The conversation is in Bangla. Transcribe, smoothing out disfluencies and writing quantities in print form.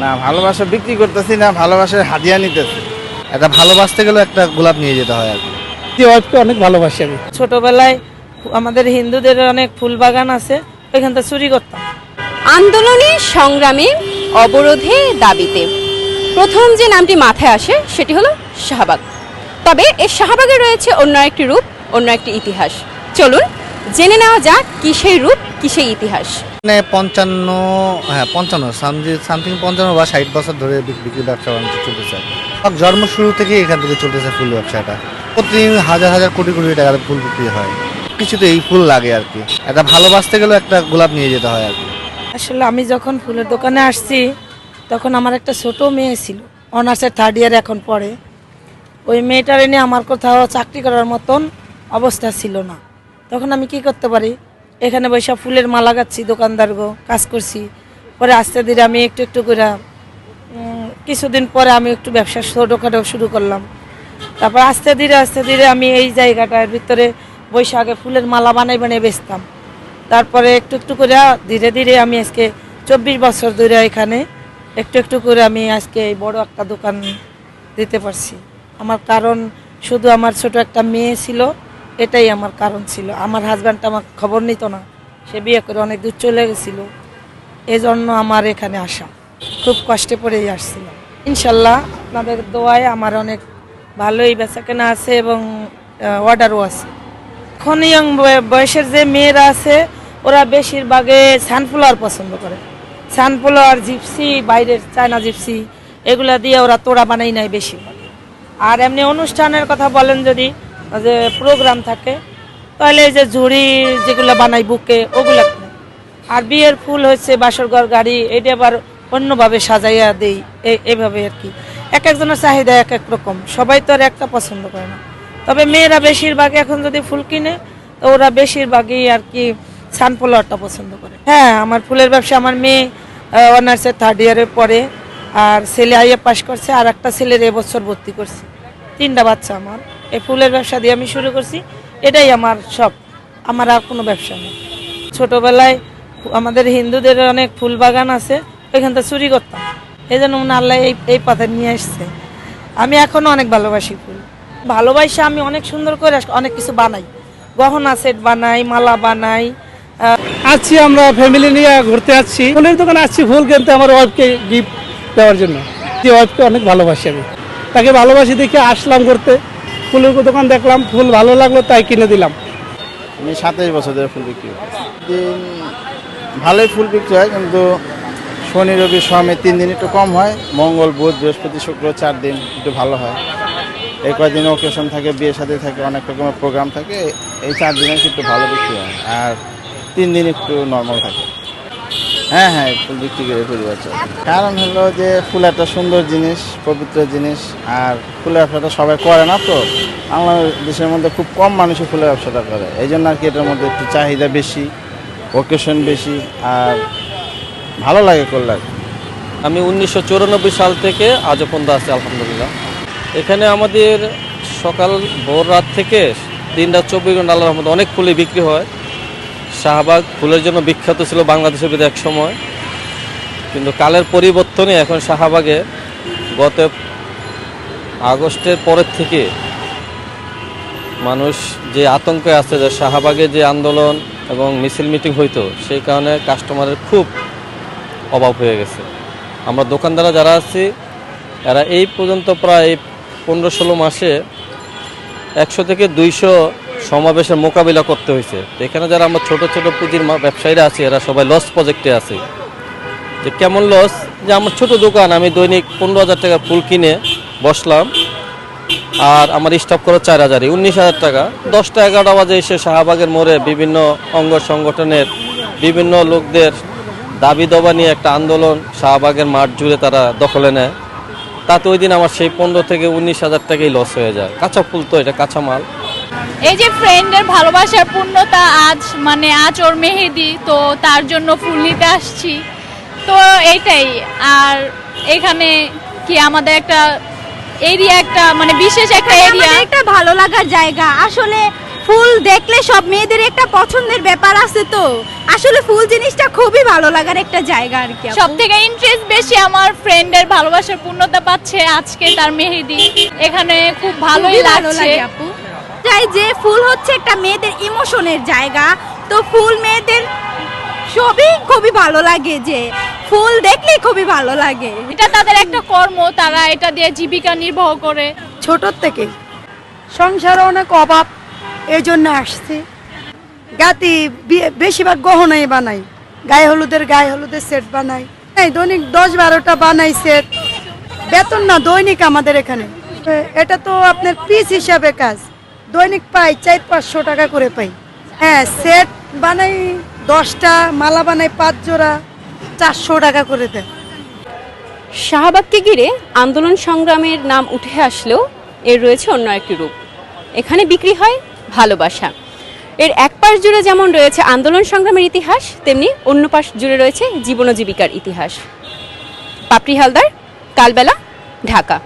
না, ভালোবাসা বিক্রি করতেছি না, ভালোবাসার হাদিয়া নিতেছি। এটা ভালোবাসতে গেলে একটা গোলাপ নিয়ে যেতে হয় আর কি। ওয়াইফকে অনেক ভালোবাসি আমি। ছোটবেলায় আমাদের হিন্দুদের অনেক ফুল বাগান আছে, ওইখান থেকে চুরি করতাম। আন্দোলনে, সংগ্রামে, অবরোধে, দাবিতে প্রথম যে নামটি মাথায় আসে সেটি হলো শাহবাগ। তবে এই শাহবাগে রয়েছে অন্য একটি রূপ, অন্য একটি ইতিহাস। চলুন জেনে নেওয়া যাক কি সেই রূপ, কি সেই ইতিহাস। মানে 55 সামথিং 55 বা 60 বছর ধরে বিক্রি ব্যবসা বাণিজ্য চলতেছে। জন্ম শুরু থেকে এখান থেকে চলতেছে ফুল ব্যবসাটা। প্রতিদিন হাজার হাজার কোটি কোটি টাকার ফুল বিক্রি হয়। কিছুতে এই ফুল লাগে আর কি। এটা ভালোবাসতে গেলে একটা গোলাপ নিয়ে যেতে হয় আর কি। আসলে আমি যখন ফুলের দোকানে আসছি তখন আমার একটা ছোট মেয়ে ছিল, অনার্সের 3rd ইয়ার এখন পড়ে। ওই মেয়েটার এনে আমার কোথাও চাকরি করার মতন অবস্থা ছিল না। তখন আমি কি করতে পারি, এখানে বসে ফুলের মালা গাচ্ছি, দোকানদারগো কাজ করছি। পরে আস্তে ধীরে আমি একটু একটু করে কিছুদিন পরে আমি একটু ব্যবসা ছোটোখাটো শুরু করলাম। তারপর আস্তে ধীরে আমি এই জায়গাটার ভিতরে বৈশাখে ফুলের মালা বানাই বেচতাম। তারপরে একটু একটু করে ধীরে ধীরে আমি আজকে 24 বছর ধরে এখানে একটু একটু করে আমি আজকে এই বড় একটা দোকান দিতে পারছি। আমার কারণ শুধু আমার ছোট একটা মেয়ে ছিল, এটাই আমার কারণ ছিল। আমার হাজব্যান্ড আমার খবর নিত না, সে বিয়ে করে অনেক দূর চলে গেছিলো। এই জন্য আমার এখানে আসা, খুব কষ্টে পড়েই আসছিলাম। ইনশাল্লাহ আপনাদের দোয়ায় আমার অনেক ভালোই বেচাকেনা আছে এবং অর্ডারও আছে। এখন ইয়ং বয়সের যে মেয়েরা আছে ওরা বেশিরভাগে সানফ্লাওয়ার পছন্দ করে। সানফ্লাওয়ার, জিপসি, বাইরের চায়না জিপসি, এগুলা দিয়ে ওরা তোড়া বানাই নেয় বেশিরভাগ। আর এমনি অনুষ্ঠানের কথা বলেন, যদি যে প্রোগ্রাম থাকে তাহলে এই যে ঝুড়ি যেগুলো বানাই বুকে, ওগুলা কিনে। আর বিয়ের ফুল হচ্ছে বাসরঘর গাড়ি, এটা আবার অন্যভাবে সাজাইয়া দেই। এইভাবে আর কি, এক একজনের চাহিদা এক এক রকম, সবাই তো আর একটা পছন্দ করে না। তবে মেয়েরা বেশিরভাগ এখন যদি ফুল কিনে তো ওরা বেশিরভাগই আর কি সানফ্লাওয়ারটা পছন্দ করে। হ্যাঁ, আমার ফুলের ব্যবসা, আমার মেয়ে অনার্সের 3rd ইয়ারে পড়ে, আর ছেলে আইএ পাস করছে, আর একটা ছেলের এবছর ভর্তি করছি। 3টা বাচ্চা আমার। এই ফুলের ব্যবসা দিয়ে আমি শুরু করছি, এটাই আমার সব, আমার আর কোনো ব্যবসা নেই। ছোটবেলায় আমাদের হিন্দুদের অনেক ফুল বাগান আছে, ওইখান থেকে চুরি করতাম। এই জন্য আল্লাহ এই পথে নিয়ে আসছে। আমি এখনো অনেক ভালোবাসি ফুল। ভালোবাসা আমি অনেক সুন্দর করে অনেক কিছু বানাই, গহনা সেট বানাই, মালা বানাই। আছি আমরা ফ্যামিলি নিয়ে ঘুরতে আসছি, ফুলের দোকানে আসছি ফুল কিনতে আমার ওয়াইফকে গিফট দেওয়ার জন্য। ওয়াইফকে অনেক ভালোবাসি আমি, তাকে ভালোবাসি দেখে আসলাম ঘুরতে। ফুলের দোকান দেখলাম, ফুল ভালো লাগলো তাই কিনে দিলাম। আমি 27 বছর ধরে ফুল বিক্রি করি। দিন ভালোই ফুল বিক্রি হয়, কিন্তু শনি রবি সোমে 3 দিন একটু কম হয়। মঙ্গল, বুধ, বৃহস্পতি, শুক্র 4 দিন একটু ভালো হয়। এই কয়েকদিন ওকেশন থাকে, বিয়ে সাথে থাকে, অনেক রকমের প্রোগ্রাম থাকে। এই 4 দিনে একটু ভালো বিক্রি হয়, আর 3 দিন একটু নর্মাল থাকে। হ্যাঁ হ্যাঁ, ফুল বিক্রি করে পরিবার চলে। কারণ হলো যে ফুল একটা সুন্দর জিনিস, পবিত্র জিনিস, আর ফুলের ব্যবসাটা সবাই করে না তো। বাংলাদেশের মধ্যে খুব কম মানুষই ফুলের ব্যবসাটা করে, এই জন্য আর কি এটার মধ্যে একটু চাহিদা বেশি, ওকেশন বেশি, আর ভালো লাগে করলে। আমি 1994 সাল থেকে আজও পর্যন্ত আছি আলহামদুলিল্লাহ। এখানে আমাদের সকাল ভোর রাত থেকে দিন রাত 24 ঘন্টা আল্লাহর রহমতে অনেক ফুলই বিক্রি হয়। শাহবাগ ফুলের জন্য বিখ্যাত ছিল বাংলাদেশের ভিতরে এক সময়, কিন্তু কালের পরিবর্তনে এখন শাহবাগে গত আগস্টের পরের থেকে মানুষ যে আতঙ্কে আছে, যে শাহবাগে যে আন্দোলন এবং মিছিল মিটিং হইতো, সেই কারণে কাস্টমারের খুব অভাব হয়ে গেছে। আমরা দোকানদাররা যারা আছি এরা এই পর্যন্ত প্রায় 15-16 মাসে 100 থেকে 200 সমাবেশের মোকাবিলা করতে হয়েছে। এখানে যারা আমরা ছোট ছোট পুঁজির ব্যবসায়ীরা আছি, এরা সবাই লস প্রজেক্টে আছে। যে কেমন লস, যে আমার ছোট দোকান, আমি দৈনিক 15,000 টাকা ফুল কিনে বসলাম, আর আমার স্টাফ করে 4,000, 19,000 টাকা। 10টা 11টা বাজে এসে শাহবাগের মোড়ে বিভিন্ন অঙ্গ সংগঠনের বিভিন্ন লোকদের দাবি দাবা নিয়ে একটা আন্দোলন শাহবাগের মাঠ জুড়ে তারা দখলে নেয়। তাতে ওই দিন আমার সেই 15 থেকে 19,000 টাকাই লস হয়ে যায়। কাঁচা ফুল তো, এটা কাঁচা মাল। এই যে ফ্রেন্ডের ভালোবাসার পূর্ণতা, আজ ওর মেহেদি, তো তার জন্য ফুল নিতে আসছি, তো এইটাই। আর এখানে কি আমাদের একটা এরিয়া, একটা বিশেষ একটা এরিয়া, একটা ভালো লাগার জায়গা। আসলে ফুল দেখলে সব মেয়েদের একটা পছন্দের ব্যাপার আছে, তো আসলে ফুল জিনিসটা খুবই ভালো লাগার একটা জায়গা আর কি আপু। সব থেকে ইন্টারেস্ট বেশি আমার ফ্রেন্ডের ভালোবাসার পূর্ণতা পাচ্ছে আজকে তার মেহেদি, এখানে খুব ভালোই খুবই ভালো লাগছে। লাগে আপু। চাই যে ফুল হচ্ছে একটা মেয়েদের ইমোশনের জায়গা, তো ফুল মেয়েদের সবই খুবই ভালো লাগে, যে ফুল দেখলে খুবই ভালো লাগে। এটা তাদের একটা কর্ম, তারা এটা দিয়ে জীবিকা নির্বাহ করে। ছোটোর থেকে সংসারে অনেক অভাব, এই জন্য আসছি। গাতি বেশিরভাগ গহনাই বানাই, গায়ে হলুদের সেট বানাই, এই দৈনিক 10-12টা বানাই সেট। বেতন না, দৈনিক আমাদের এখানে। এটা তো আপনার পিস হিসাবে কাজ, দৈনিক পাই 400-500 টাকা করে পাই। হ্যাঁ, সেট বানাই 10টা, মালা বানাই 5 জোড়া, 400 টাকা করে দেয়। শাহবাগকে ঘিরে আন্দোলন সংগ্রামের নাম উঠে আসলেও এর রয়েছে অন্য একটি রূপ। এখানে বিক্রি হয় ভালোবাসা। এর এক পাশ জুড়ে যেমন রয়েছে আন্দোলন সংগ্রামের ইতিহাস, তেমনি অন্য পাশ জুড়ে রয়েছে জীবন ও জীবিকার ইতিহাস। পাপড়ি হালদার, কালবেলা, ঢাকা।